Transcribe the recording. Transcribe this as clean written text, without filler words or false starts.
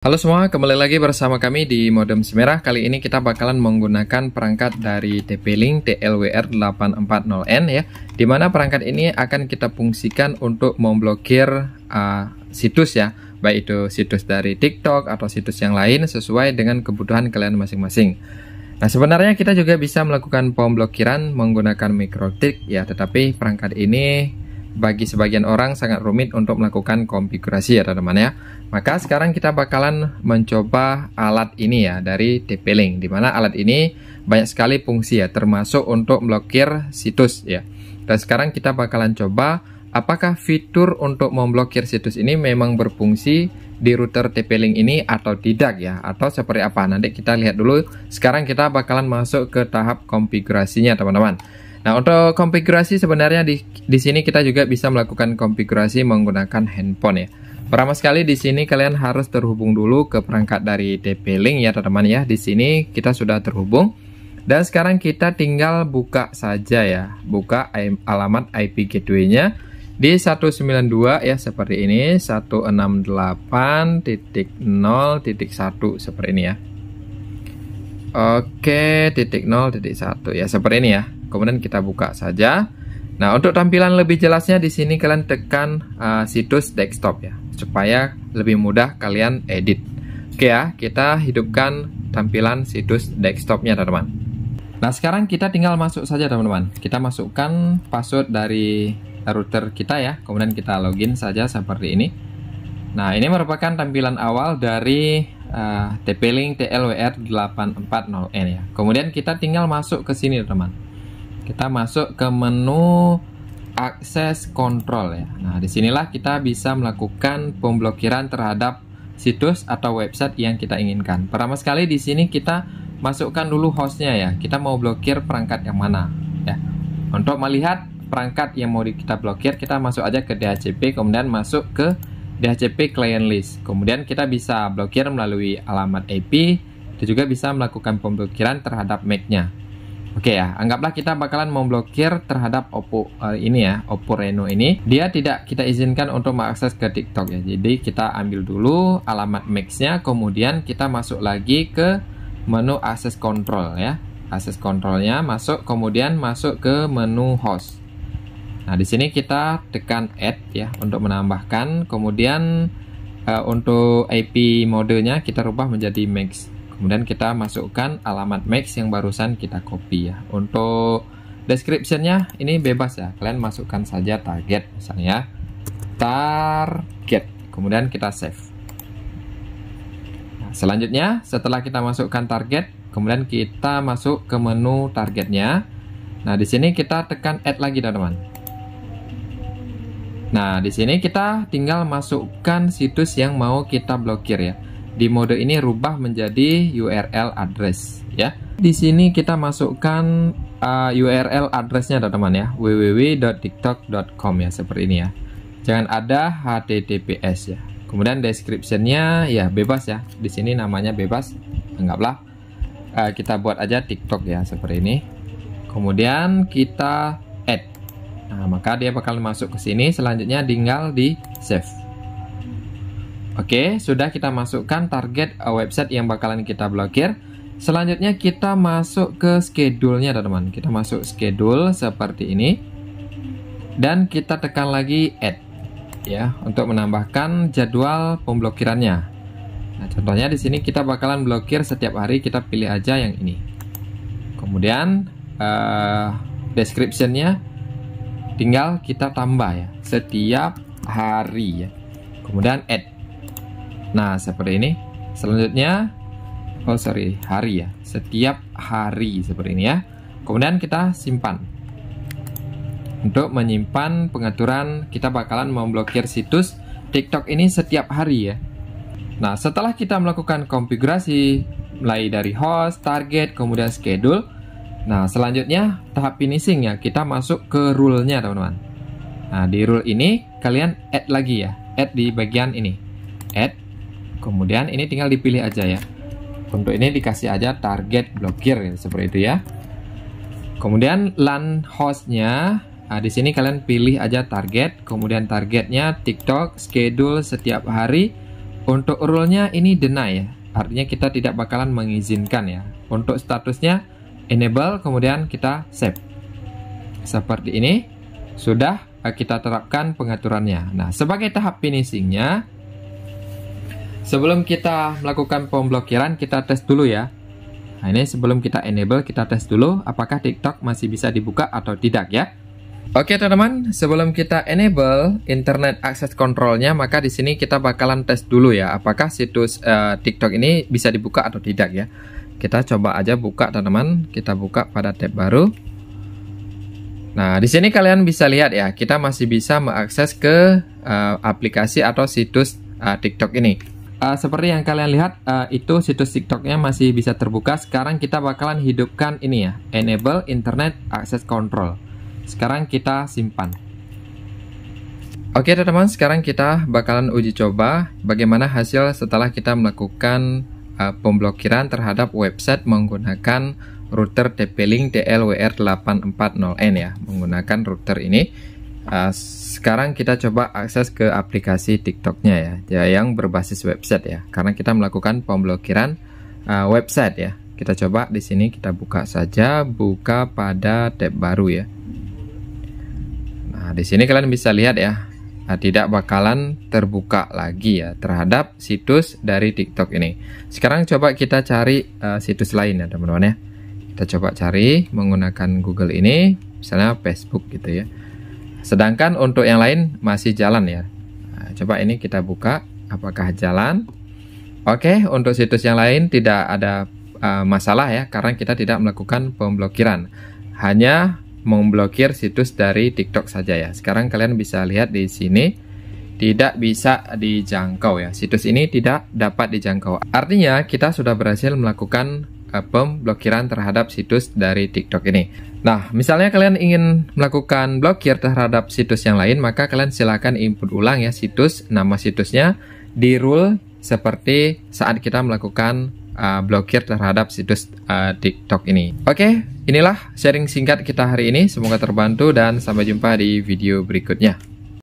Halo semua, kembali lagi bersama kami di Modem Semerah. Kali ini kita bakalan menggunakan perangkat dari TP-Link TLWR840N ya, dimana perangkat ini akan kita fungsikan untuk memblokir situs ya, baik itu situs dari TikTok atau situs yang lain sesuai dengan kebutuhan kalian masing-masing. Nah, sebenarnya kita juga bisa melakukan pemblokiran menggunakan MikroTik ya, tetapi perangkat ini bagi sebagian orang sangat rumit untuk melakukan konfigurasi ya teman-teman ya. Maka sekarang kita bakalan mencoba alat ini ya dari TP-Link, dimana alat ini banyak sekali fungsi ya, termasuk untuk blokir situs ya. Dan sekarang kita bakalan coba apakah fitur untuk memblokir situs ini memang berfungsi di router TP-Link ini atau tidak ya, atau seperti apa. Nanti kita lihat dulu. Sekarang kita bakalan masuk ke tahap konfigurasinya teman-teman. Nah, untuk konfigurasi sebenarnya di sini kita juga bisa melakukan konfigurasi menggunakan handphone ya. Pertama sekali di sini kalian harus terhubung dulu ke perangkat dari TP-Link ya teman-teman ya. Di sini kita sudah terhubung dan sekarang kita tinggal buka saja ya. Buka alamat IP gateway-nya di 192 ya, seperti ini, 168.0.1 seperti ini ya. Oke, titik 0.1 ya, seperti ini ya. Kemudian kita buka saja. Nah, untuk tampilan lebih jelasnya di sini kalian tekan situs desktop ya, supaya lebih mudah kalian edit. Oke ya, kita hidupkan tampilan situs desktopnya teman-teman. Nah, sekarang kita tinggal masuk saja teman-teman. Kita masukkan password dari router kita ya, kemudian kita login saja seperti ini. Nah, ini merupakan tampilan awal dari TP-Link TLWR840N ya. Kemudian kita tinggal masuk ke sini teman-teman. Kita masuk ke menu akses kontrol ya. Nah, disinilah kita bisa melakukan pemblokiran terhadap situs atau website yang kita inginkan. Pertama sekali di sini kita masukkan dulu hostnya ya. Kita mau blokir perangkat yang mana ya. Untuk melihat perangkat yang mau kita blokir, kita masuk aja ke DHCP, kemudian masuk ke DHCP client list. Kemudian kita bisa blokir melalui alamat IP, dan juga bisa melakukan pemblokiran terhadap MAC-nya. Oke ya, anggaplah kita bakalan memblokir terhadap Oppo ini ya, Oppo Reno ini. Dia tidak kita izinkan untuk mengakses ke TikTok ya. Jadi kita ambil dulu alamat MAC-nya, kemudian kita masuk lagi ke menu akses kontrol ya. Akses kontrolnya masuk, kemudian masuk ke menu host. Nah, di sini kita tekan add ya untuk menambahkan. Kemudian untuk IP modenya kita rubah menjadi MAX. Kemudian kita masukkan alamat MAX yang barusan kita copy ya. Untuk description-nya ini bebas ya. Kalian masukkan saja target misalnya. Target. Kemudian kita save. Nah, selanjutnya setelah kita masukkan target, kemudian kita masuk ke menu targetnya. Nah, di sini kita tekan add lagi teman-teman. Nah, di sini kita tinggal masukkan situs yang mau kita blokir ya. Di mode ini rubah menjadi URL address ya. Di sini kita masukkan URL addressnya teman-teman ya, www.tiktok.com ya, seperti ini ya. Jangan ada HTTPS ya. Kemudian description-nya ya bebas ya. Di sini namanya bebas. Anggaplah kita buat aja TikTok ya, seperti ini. Kemudian kita add. Nah, maka dia bakal masuk ke sini. Selanjutnya tinggal di save. Oke, sudah kita masukkan target website yang bakalan kita blokir. Selanjutnya kita masuk ke schedule-nya teman-teman. Kita masuk schedule seperti ini. Dan kita tekan lagi add ya untuk menambahkan jadwal pemblokirannya. Nah, contohnya di sini kita bakalan blokir setiap hari, kita pilih aja yang ini. Kemudian description-nya tinggal kita tambah ya, setiap hari ya. Kemudian add. Nah, seperti ini. Selanjutnya hari ya, setiap hari seperti ini ya. Kemudian kita simpan. Untuk menyimpan pengaturan, kita bakalan memblokir situs TikTok ini setiap hari ya. Nah, setelah kita melakukan konfigurasi mulai dari host, target, kemudian schedule. Nah, selanjutnya tahap finishing ya, kita masuk ke rule-nya teman-teman. Nah, di rule ini kalian add lagi ya, add di bagian ini, add. Kemudian ini tinggal dipilih aja ya. Untuk ini dikasih aja target blokir ya, seperti itu ya. Kemudian LAN hostnya, nah, di sini kalian pilih aja target. Kemudian targetnya TikTok, schedule setiap hari Untuk rule-nya ini deny ya, artinya kita tidak bakalan mengizinkan ya. Untuk statusnya enable, kemudian kita save. Seperti ini, sudah kita terapkan pengaturannya. Nah, sebagai tahap finishingnya, sebelum kita melakukan pemblokiran, kita tes dulu ya. Nah, ini sebelum kita enable, kita tes dulu apakah TikTok masih bisa dibuka atau tidak ya. Oke teman-teman, sebelum kita enable internet access control-nya, maka di sini kita bakalan tes dulu ya, apakah situs TikTok ini bisa dibuka atau tidak ya. Kita coba aja buka teman-teman, kita buka pada tab baru. Nah, di sini kalian bisa lihat ya, kita masih bisa mengakses ke aplikasi atau situs TikTok ini. Seperti yang kalian lihat, itu situs TikToknya masih bisa terbuka. Sekarang kita bakalan hidupkan ini ya, enable internet access control. Sekarang kita simpan. Oke teman-teman, sekarang kita bakalan uji coba bagaimana hasil setelah kita melakukan pemblokiran terhadap website menggunakan router TP-Link DLWR840N ya, menggunakan router ini. Sekarang kita coba akses ke aplikasi TikToknya ya, yang berbasis website ya, karena kita melakukan pemblokiran website ya. Kita coba di sini, kita buka saja, buka pada tab baru ya. Nah, di sini kalian bisa lihat ya, tidak bakalan terbuka lagi ya terhadap situs dari TikTok ini. Sekarang coba kita cari situs lain ya teman-teman ya. Kita coba cari menggunakan Google ini, misalnya Facebook gitu ya. Sedangkan untuk yang lain masih jalan ya. Nah, coba ini kita buka, apakah jalan? Oke, untuk situs yang lain tidak ada masalah ya, karena kita tidak melakukan pemblokiran. Hanya memblokir situs dari TikTok saja ya. Sekarang kalian bisa lihat di sini tidak bisa dijangkau ya. Situs ini tidak dapat dijangkau. Artinya kita sudah berhasil melakukan pemblokiran terhadap situs dari TikTok ini. Nah, misalnya kalian ingin melakukan blokir terhadap situs yang lain, maka kalian silakan input ulang ya situs, nama situsnya di rule seperti saat kita melakukan blokir terhadap situs TikTok ini. Oke, inilah sharing singkat kita hari ini. Semoga terbantu dan sampai jumpa di video berikutnya.